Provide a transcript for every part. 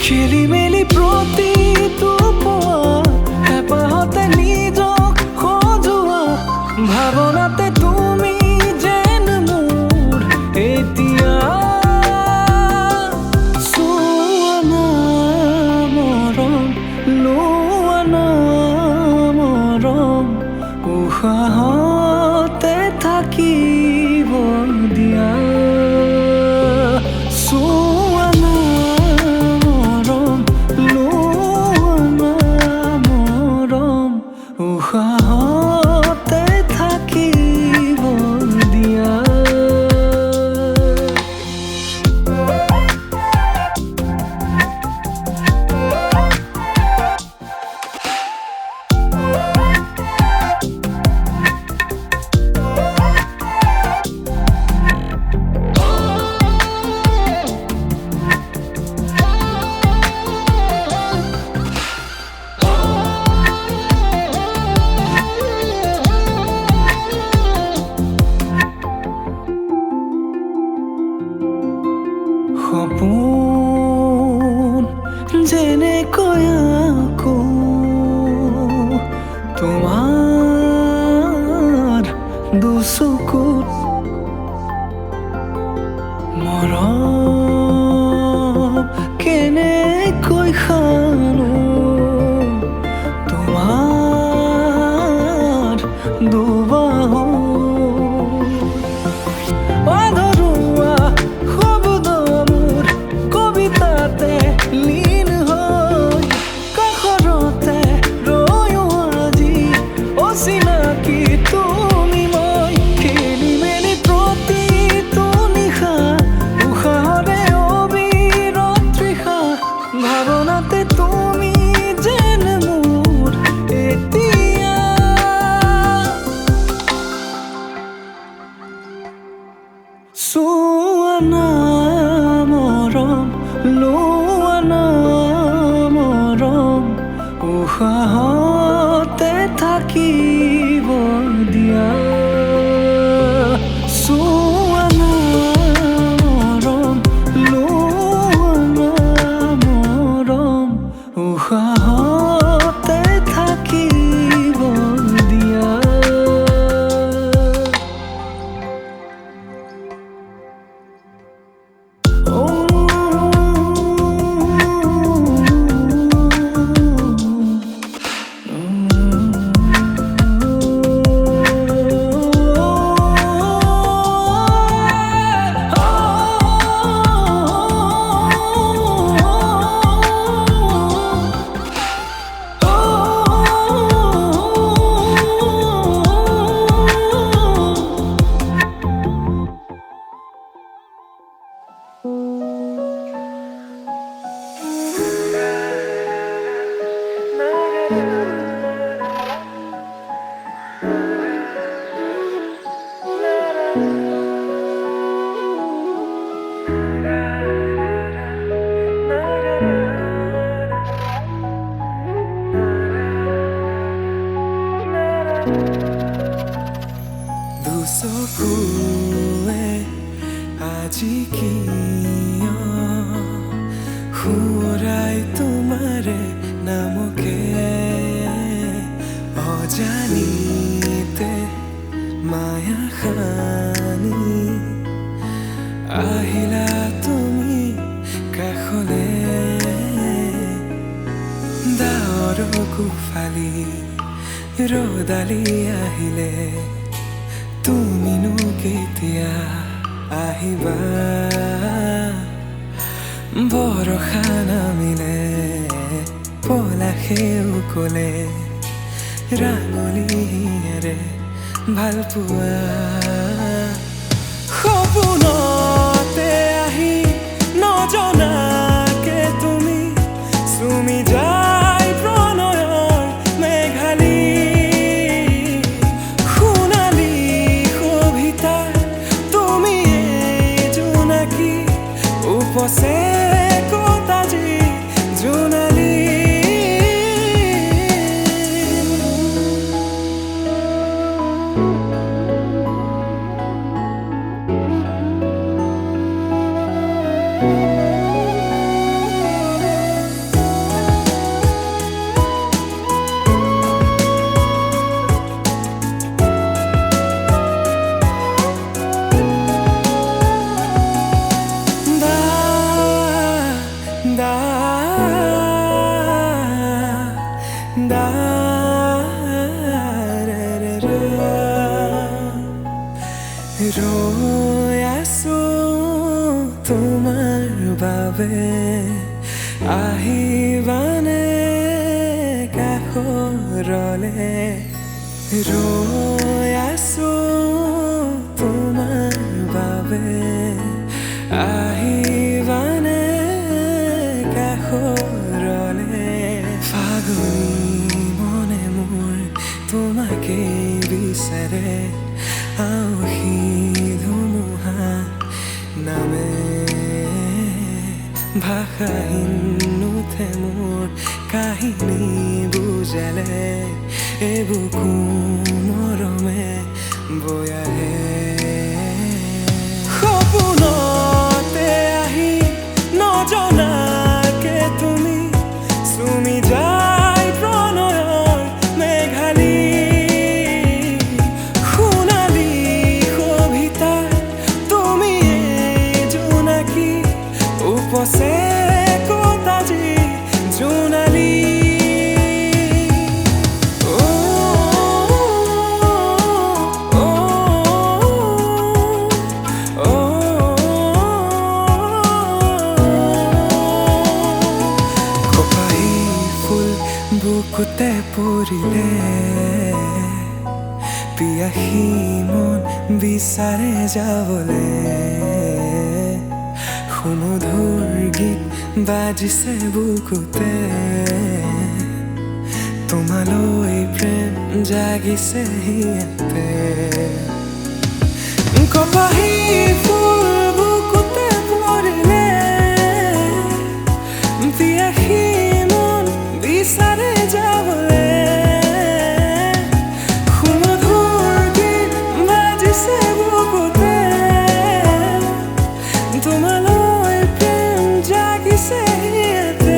খেলিমেলি প্ৰতিটো পোৱা হেঁপাহতে নিজক সজোৱা ভাৱনাতে তুমি যেন মোৰ এতিয়া চোৱা না মৰম লোৱা না মৰম উশাহতে থাকিব দিয়া উশাহতে থাকিব দিয়া সপোন যেনেকৈ আকো তোমাৰ দুচকুত মৰম কেনেকৈ খানো তোমাৰ দুবাহু চোৱা না মৰম লোৱা না মৰম উশাহতে থাকিব দিয়া চোৱা না মৰম লোৱা না মৰম উশাহতে থাকিব দিয়া দুচকুৱে আজি কিয় সুৰাই তোমাৰে নামকে অজানিতে মায়া খানি আহিলা তুমি কাষলে ডাৱৰ কোফালি ৰ'দালি আহিলে তুমিনো কেতিয়া আহিবা বৰষা নামিলে পলাশেও ক'লে ৰাঙলীৰে ভাল পোৱা সপোনতে আহি নজনাকে তুমি চুমি যায় প্ৰণয়ৰ মেঘালী সোণালী সভিতাৰ তুমি জোনাকী উপচে কটাজি জোনালী ৰৈ আছো তোমাৰ বাবে আহিবানে কাষৰলে ৰৈ আছো তোমাৰ বাবে আহিবানে কাষৰলে ফাগুনী মনে মোৰ তোমাকে বিচাৰে আউসী ধুমুহা নামে ভাষাহীন নুঠে মোৰ কাহিনী বুজালে এবুকু মৰমে বৈ আহে সপোনতে আহি নজনাকে তুমি চুমি যায় প্ৰণয়ৰ মেঘালী উপচে কটাজি জোনালী কপাহী ফুল বুকুতে পৰিলে পিয়াসী মন বিচাৰে যাবলে সুমধুৰ গীত বাজিছে বুকুতে তোমালৈ প্ৰেম জাগিছে হিয়াতে কপাহী ফুল বুকুতে পৰিলে পিয়াসী মন বিচাৰে যাবলে সুমধুৰ গীত বাজিছে বুকুতে তোমালৈ জাগিছে হিয়াতে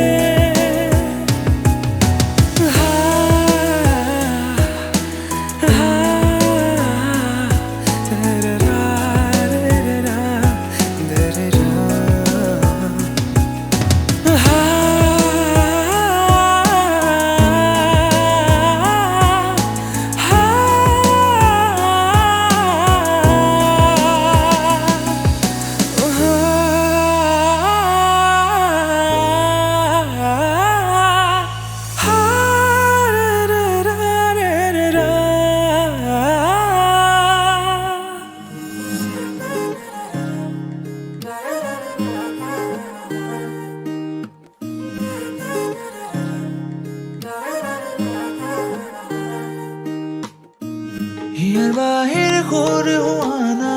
হিয়াৰ বাহিৰ সুৰে হোৱানা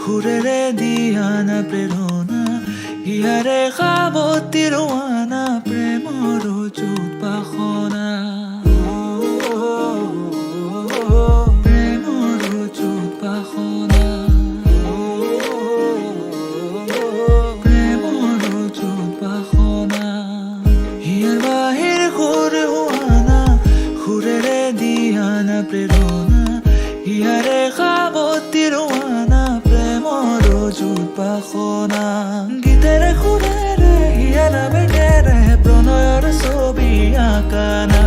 সুৰেৰে দিয়ানা প্ৰেৰণা হিয়াৰে সাৱতী ৰোৱানা প্ৰেমৰ যুত বাসনা প্ৰেমৰ যুত বাসনা প্ৰেমৰ যুত বাসনা হিয়াৰ বাহিৰ সুৰে হোৱানা সুৰেৰে দিয়ানা প্ৰেৰণা হিয়াৰে সাৱতী ৰোৱানা প্ৰেমৰ যুত বাসনা গীতেৰে সুৰেৰে হিয়া নামেৰে প্ৰণয়ৰ ছবি আঁকানা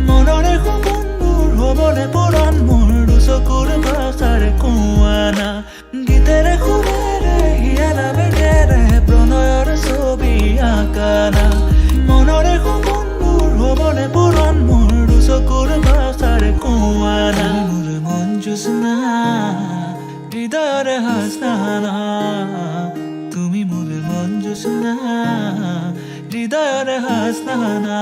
মনৰে সপোনবোৰ হ'বনে পুৰণ মোৰ দুচকুৰ ভাষাৰ কোৱানা গীতেৰে সুৰেৰে হিয়াৰা বেগেৰে প্ৰণয়ৰ ছবি আঁকানা মনৰে সপোনবোৰ হ'বনে পুৰণ মোৰ দুচকুৰ ভাষাৰ কোৱানা মোৰ মন জোছনা হৃদয়ৰে হাসনা তুমি মোৰ মন জোছনা হৃদয়ৰে হাসনা